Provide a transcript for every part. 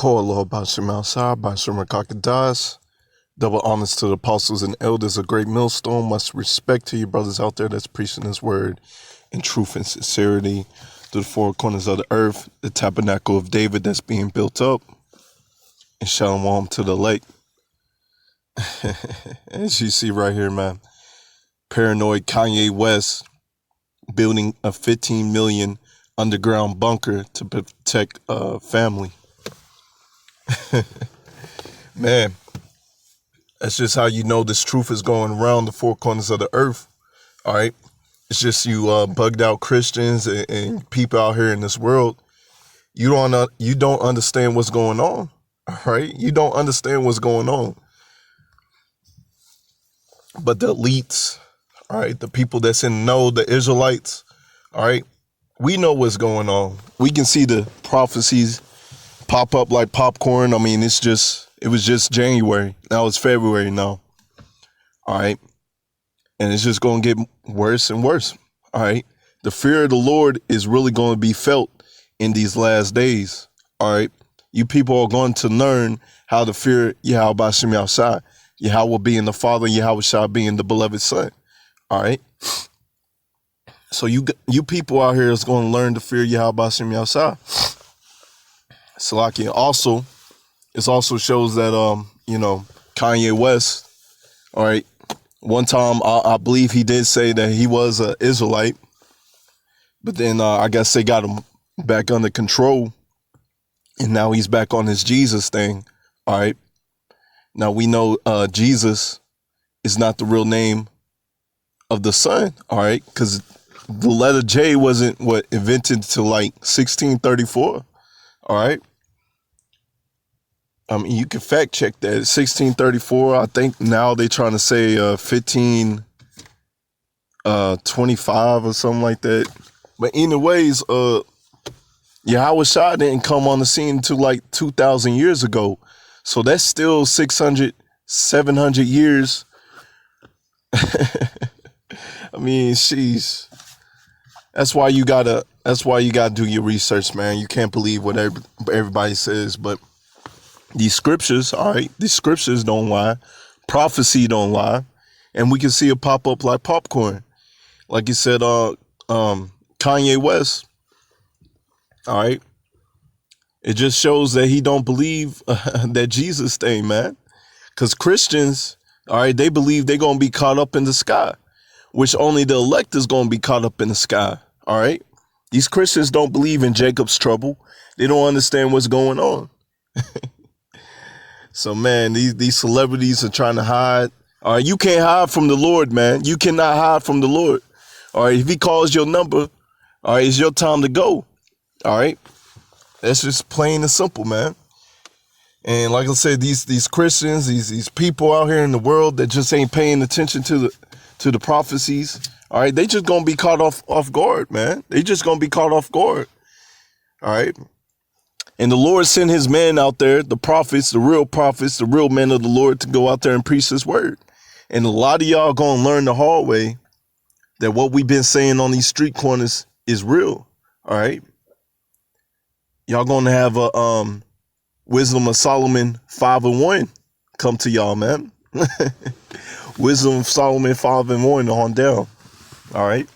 Polo Bashim outside, Bashim Kakadas. Double honors to the apostles and elders, a great millstone. Much respect to you brothers out there that's preaching this word in truth and sincerity to the four corners of the earth, the tabernacle of David that's being built up, and shalom to the lake. As you see right here, man, paranoid Kanye West building a 15 million underground bunker to protect family. Man, that's just how you know this truth is going around the four corners of the earth. All right. It's just you bugged out Christians and people out here in this world. You don't understand what's going on. All right. You don't understand what's going on. But the elites, all right, the people that's in the know, the Israelites, all right, we know what's going on. We can see the prophecies pop up like popcorn. I mean, it was just January. Now it's February now. All right. And it's just going to get worse and worse. All right. The fear of the Lord is really going to be felt in these last days. All right. You people are going to learn how to fear Yahweh Bashim Yahshai. Yahweh being the Father, Yahweh Shai being the beloved Son. All right. So you people out here is going to learn to fear Yahweh Bashim Yahshai. Salaki. Also, it also shows that Kanye West, all right, one time I believe he did say that he was an Israelite, but then I guess they got him back under control, and now he's back on his Jesus thing. All right. Now we know Jesus is not the real name of the Son. All right, because the letter J wasn't invented till like 1634. All right. I mean, you can fact check that. 1634. I think now they're trying to say 1525 or something like that. But anyways, Yahweh Shai didn't come on the scene until like 2,000 years ago. So that's still 600, 700 years. I mean, sheesh. That's why you gotta do your research, man. You can't believe what everybody says, but these scriptures, all right, these scriptures don't lie. Prophecy don't lie. And we can see it pop up like popcorn. Like you said, Kanye West, all right, it just shows that he don't believe that Jesus thing, man. Because Christians, all right, they believe they're going to be caught up in the sky, which only the elect is going to be caught up in the sky, all right? These Christians don't believe in Jacob's trouble. They don't understand what's going on. So, man, these celebrities are trying to hide. All right, you can't hide from the Lord, man. You cannot hide from the Lord. All right, if he calls your number, all right, it's your time to go. All right. That's just plain and simple, man. And like I said, these Christians, these people out here in the world that just ain't paying attention to the prophecies, all right, they just gonna be caught off guard, man. They just gonna be caught off guard. All right. And the Lord sent his men out there, the prophets, the real men of the Lord, to go out there and preach his word. And a lot of y'all gonna learn the hard way that what we've been saying on these street corners is real. All right. Y'all gonna have a Wisdom of Solomon 5:1 come to y'all, man. Wisdom of Solomon 5:1 on down. All right.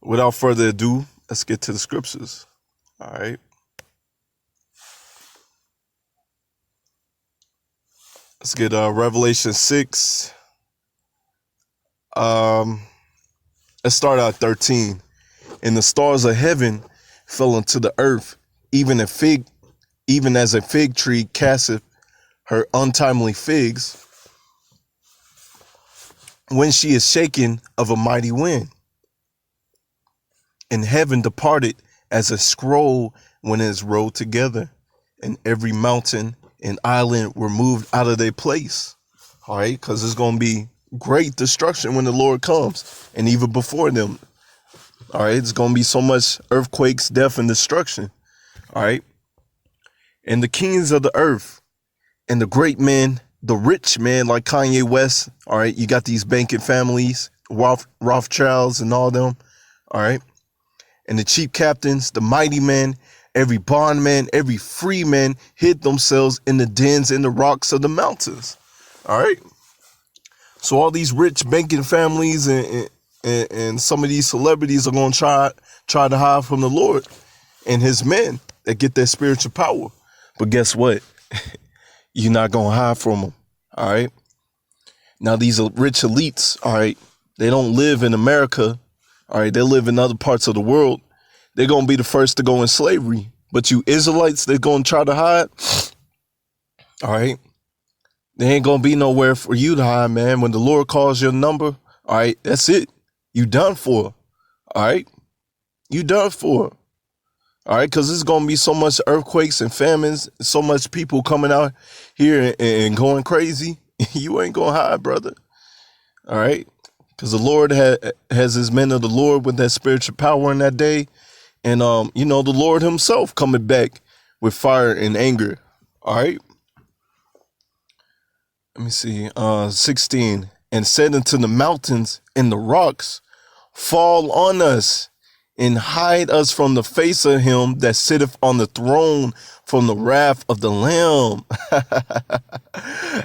Without further ado, let's get to the scriptures. All right. Let's get Revelation 6. Let's start out 13. And the stars of heaven fell into the earth, even as a fig tree casteth her untimely figs when she is shaken of a mighty wind. And heaven departed as a scroll when it is rolled together, and every mountain and island were moved out of their place. All right, because it's going to be great destruction when the Lord comes, and even before them. All right, it's going to be so much earthquakes, death, and destruction. All right. And the kings of the earth and the great men, the rich men like Kanye West. All right. You got these banking families, Rothschilds and all them. All right. And the chief captains, the mighty men, Every bondman, every freeman hid themselves in the dens and the rocks of the mountains. All right. So all these rich banking families and some of these celebrities are going to try to hide from the Lord and his men that get that spiritual power. But guess what? You're not going to hide from them. All right. Now, these rich elites, all right, they don't live in America. All right. They live in other parts of the world. They're going to be the first to go in slavery. But you Israelites, they're going to try to hide. All right. There ain't going to be nowhere for you to hide, man. When the Lord calls your number, all right, that's it. You done for. All right. You done for. All right. Because there's going to be so much earthquakes and famines, so much people coming out here and going crazy. You ain't going to hide, brother. All right. Because the Lord has his men of the Lord with that spiritual power in that day. And, the Lord himself coming back with fire and anger. All right. Let me see. 16. And said unto the mountains and the rocks, fall on us and hide us from the face of him that sitteth on the throne, from the wrath of the Lamb.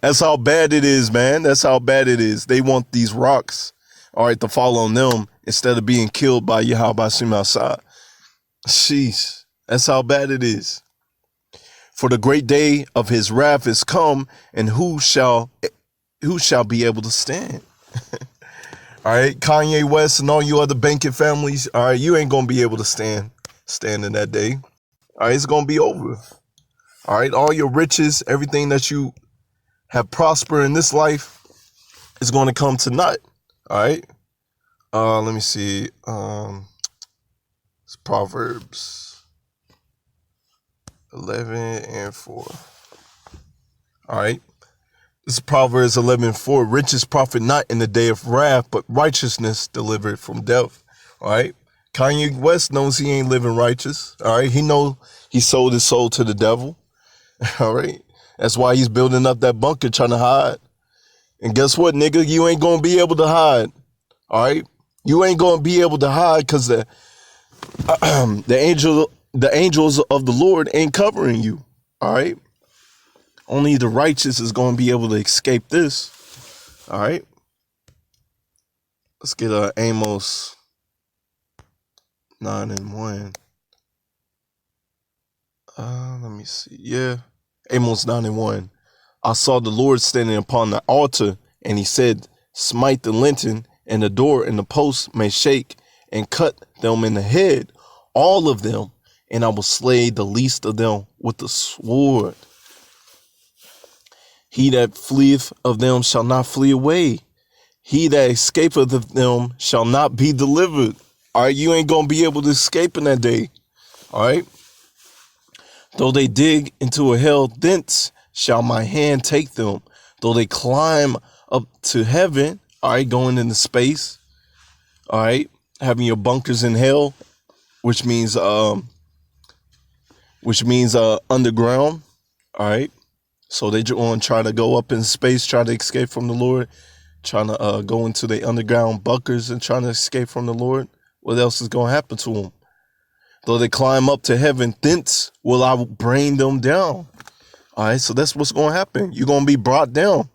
That's how bad it is, man. That's how bad it is. They want these rocks, all right, to fall on them instead of being killed by Yahweh Bashim outside. Sheesh. That's how bad it is. For the great day of his wrath is come, and who shall be able to stand? All right, Kanye West and all you other banking families, all right, you ain't gonna be able to stand in that day. All right, it's gonna be over. All right, all your riches, everything that you have prospered in this life is going to come to naught. All right. Let me see. It's Proverbs 11:4. All right. This is Proverbs 11:4. Riches profit not in the day of wrath, but righteousness delivered from death. All right. Kanye West knows he ain't living righteous. All right. He know he sold his soul to the devil. All right. That's why he's building up that bunker trying to hide. And guess what, nigga? You ain't going to be able to hide. All right. You ain't going to be able to hide because the angels of the Lord ain't covering you. All right. Only the righteous is going to be able to escape this. All right. Let's get Amos 9:1. Let me see. Yeah. Amos 9:1. I saw the Lord standing upon the altar, and he said, smite the lintel, and the door and the post may shake, and cut them in the head, all of them, and I will slay the least of them with the sword. He that fleeth of them shall not flee away. He that escapeth of them shall not be delivered. All right, you ain't going to be able to escape in that day. All right. Though they dig into a hell, thence shall my hand take them. Though they climb up to heaven, all right, going into space, all right, having your bunkers in hell, which means underground, all right. So they want to try to go up in space, try to escape from the Lord, trying to go into the underground bunkers and trying to escape from the Lord. What else is going to happen to them? Though they climb up to heaven, thence will I bring them down. All right, so that's what's going to happen. You're going to be brought down.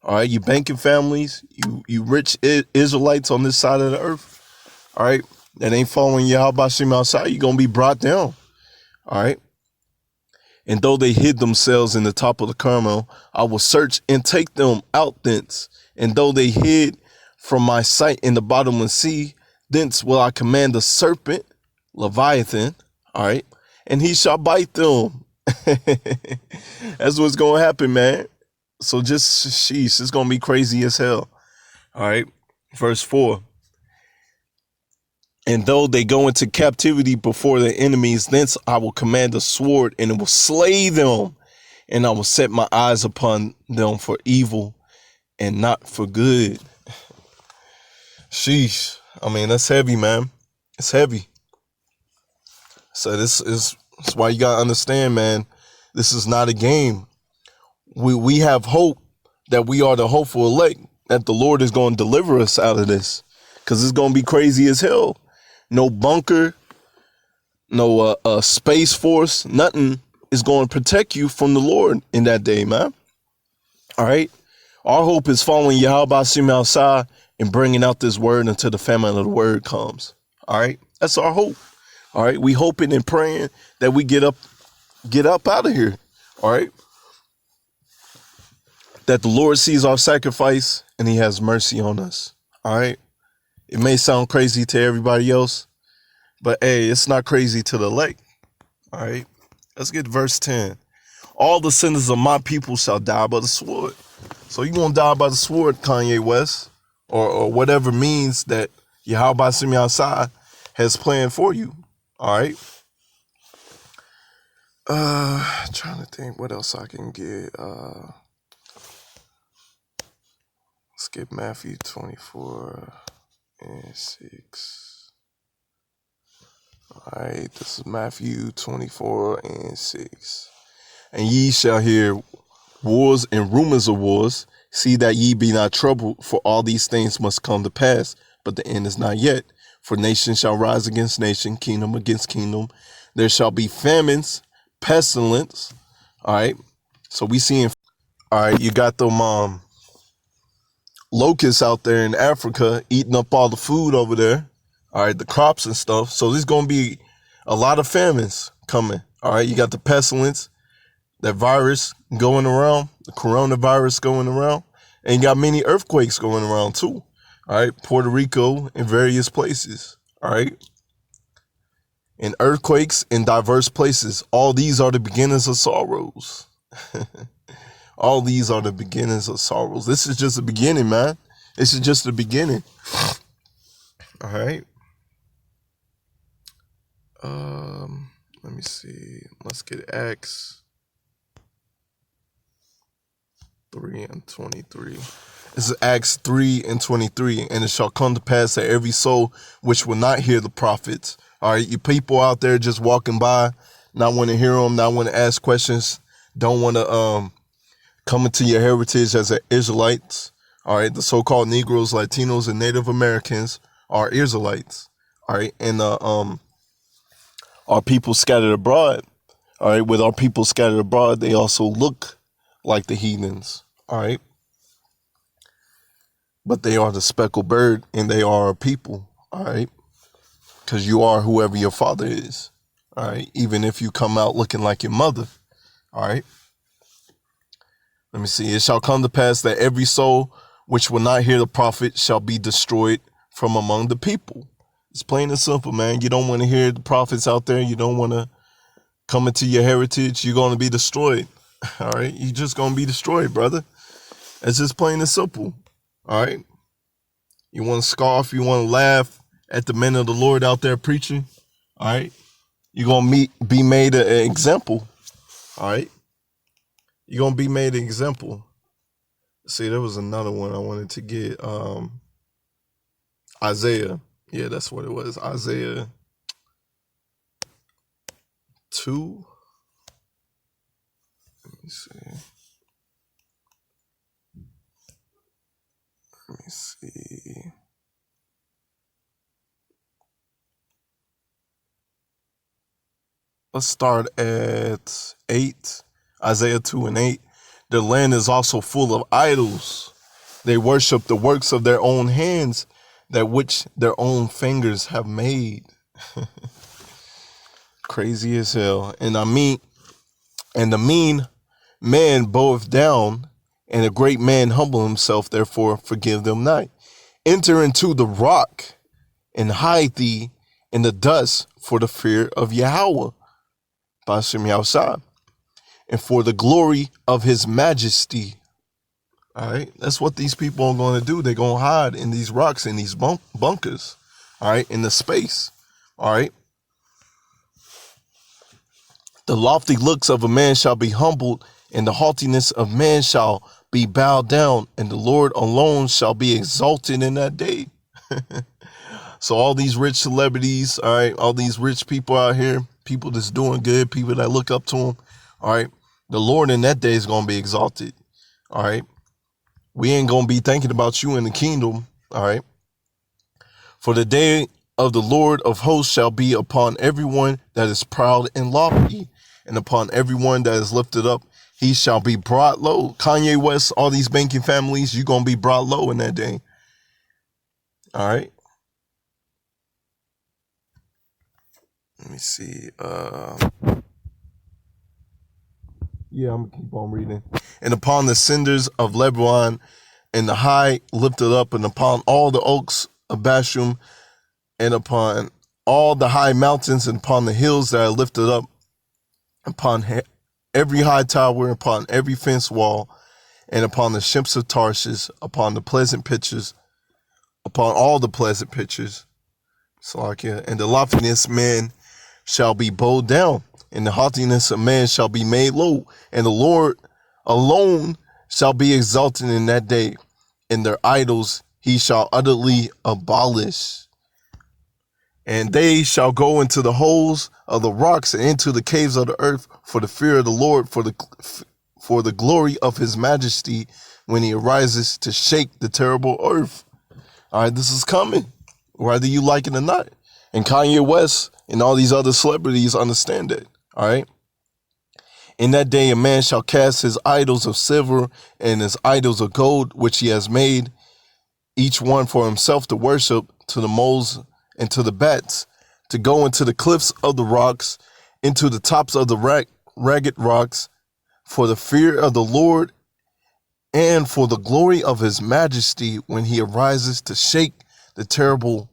All right, you banking families, you rich Israelites on this side of the earth, all right, that ain't following Yahweh Bashim outside, you're going to be brought down. All right. And though they hid themselves in the top of the Carmel, I will search and take them out thence. And though they hid from my sight in the bottomless sea, thence will I command the serpent, Leviathan, all right, and he shall bite them. That's what's going to happen, man. So just, sheesh, it's going to be crazy as hell. All right. Verse 4. And though they go into captivity before their enemies, thence I will command a sword, and it will slay them. And I will set my eyes upon them for evil and not for good. Sheesh. I mean, that's heavy, man. It's heavy. So that's why you got to understand, man, this is not a game. We have hope that we are the hopeful elect, that the Lord is going to deliver us out of this, because it's going to be crazy as hell. No bunker, no space force, nothing is going to protect you from the Lord in that day, man. All right. Our hope is following Yahweh Sim outside and bringing out this word until the famine of the word comes. All right. That's our hope. All right. We hoping and praying that we get up out of here. All right. That the Lord sees our sacrifice and he has mercy on us. All right. It may sound crazy to everybody else, but hey, it's not crazy to the elect. All right. Let's get verse 10. All the sinners of my people shall die by the sword. So you gonna die by the sword, Kanye West, or whatever means that Yahweh Simi outside has planned for you. All right. Trying to think what else I can get. Let's get Matthew 24 and 6. All right, this is Matthew 24 and 6. And ye shall hear wars and rumors of wars. See that ye be not troubled, for all these things must come to pass, but the end is not yet. For nation shall rise against nation, kingdom against kingdom. There shall be famines, pestilence. All right. So we seeing, all right, you got them locusts out there in Africa eating up all the food over there. All right, the crops and stuff. So there's gonna be a lot of famines coming. All right, you got the pestilence, that virus going around, the coronavirus going around, and you got many earthquakes going around too. All right, Puerto Rico and various places. All right, and earthquakes in diverse places. All these are the beginnings of sorrows. All these are the beginnings of sorrows. This is just the beginning, man. This is just the beginning. All right. Let me see. Let's get Acts 3 and 23. This is Acts 3 and 23. And it shall come to pass that every soul which will not hear the prophets. All right, you people out there just walking by, not want to hear them, not want to ask questions, don't want to come into your heritage as Israelites. All right, the so-called Negroes, Latinos, and Native Americans are Israelites. All right, and our people scattered abroad. All right, with our people scattered abroad, they also look like the heathens. All right, but they are the speckled bird, and they are our people. All right, because you are whoever your father is. All right, even if you come out looking like your mother. All right. Let me see. It shall come to pass that every soul which will not hear the prophet shall be destroyed from among the people. It's plain and simple, man. You don't want to hear the prophets out there. You don't want to come into your heritage. You're going to be destroyed. All right. You're just going to be destroyed, brother. It's just plain and simple. All right. You want to scoff. You want to laugh at the men of the Lord out there preaching. All right. You're going to be made an example. All right. You're going to be made an example. See, there was another one I wanted to get. Isaiah. Yeah, that's what it was. Isaiah 2. Let me see. Let's start at 8. Isaiah 2 and 8. The land is also full of idols. They worship the works of their own hands, that which their own fingers have made. Crazy as hell. And the mean man boweth down, and a great man humble himself, therefore forgive them not. Enter into the rock, and hide thee in the dust for the fear of Yahweh, Bashim Yahushua, and for the glory of his majesty. All right, that's what these people are going to do. They're going to hide in these rocks, in these bunkers, all right, in the space, all right. The lofty looks of a man shall be humbled, and the haughtiness of man shall be bowed down, and the Lord alone shall be exalted in that day. So all these rich celebrities, all right, all these rich people out here, people that's doing good, people that look up to them, all right, the Lord in that day is going to be exalted, all right. We ain't going to be thinking about you in the kingdom, all right. For the day of the Lord of hosts shall be upon everyone that is proud and lofty, and upon everyone that is lifted up, he shall be brought low. Kanye West, all these banking families, you're going to be brought low in that day. All right. Let me see. Yeah, I'm going to keep on reading. And upon the cinders of Lebanon and the high lifted up, and upon all the oaks of Bashan, and upon all the high mountains, and upon the hills that are lifted up, upon every high tower, upon every fence wall, and upon the ships of Tarshish, upon the pleasant pitches, upon all the pleasant pitches. Salakia. And the loftiness man shall be bowed down, and the haughtiness of man shall be made low, and the Lord alone shall be exalted in that day, and their idols he shall utterly abolish. And they shall go into the holes of the rocks and into the caves of the earth for the fear of the Lord, for the glory of his majesty, when he arises to shake the terrible earth. All right, this is coming, whether you like it or not. And Kanye West and all these other celebrities understand it. All right. In that day, a man shall cast his idols of silver and his idols of gold, which he has made, each one for himself to worship, to the moles and to the bats, to go into the cliffs of the rocks, into the tops of the ragged rocks, for the fear of the Lord and for the glory of his majesty, when he arises to shake the terrible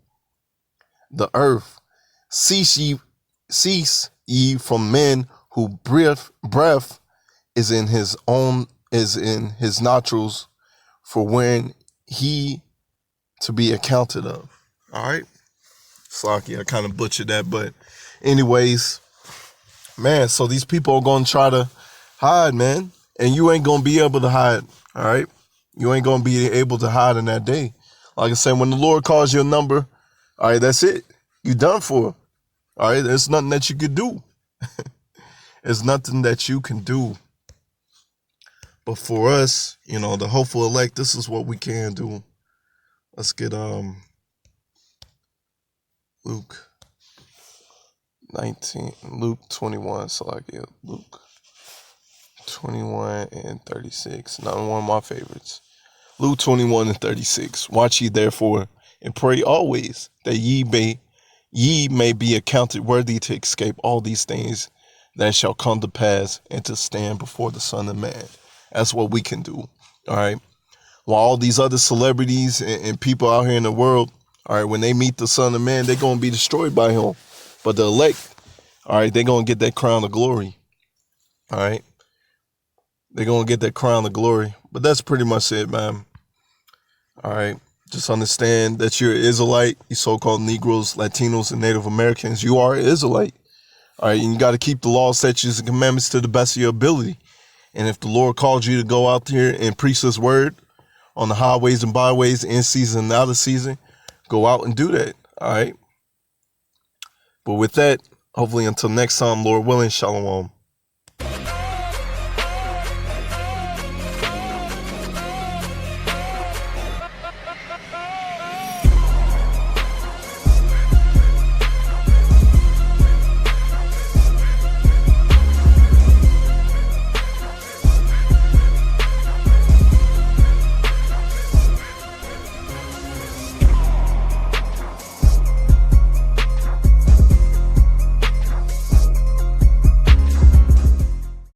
the earth. Cease ye from men who breath is in his nostrils, for when he to be accounted of. All right. Slocky, I kind of butchered that, but anyways, man, so these people are going to try to hide, man, and you ain't going to be able to hide, all right? You ain't going to be able to hide in that day. Like I said, when the Lord calls your number, all right, that's it. You done for. All right, there's nothing that you could do. There's nothing that you can do. But for us, the hopeful elect, this is what we can do. Let's get Luke 19, Luke 21, so I get Luke 21 and 36. Another one of my favorites. Luke 21 and 36. Watch ye therefore and pray always, that ye may be accounted worthy to escape all these things that shall come to pass, and to stand before the Son of Man. That's what we can do. All right. While all these other celebrities and people out here in the world, all right, when they meet the Son of Man, they're going to be destroyed by him. But the elect, all right, they're going to get that crown of glory. All right. They're going to get that crown of glory. But that's pretty much it, man. All right. Just understand that you're an Israelite, you so-called Negroes, Latinos, and Native Americans. You are an Israelite. All right. And you got to keep the laws, statutes, and commandments to the best of your ability. And if the Lord called you to go out there and preach his word on the highways and byways, in season and out of season, go out and do that. All right. But with that, hopefully until next time, Lord willing, shalom.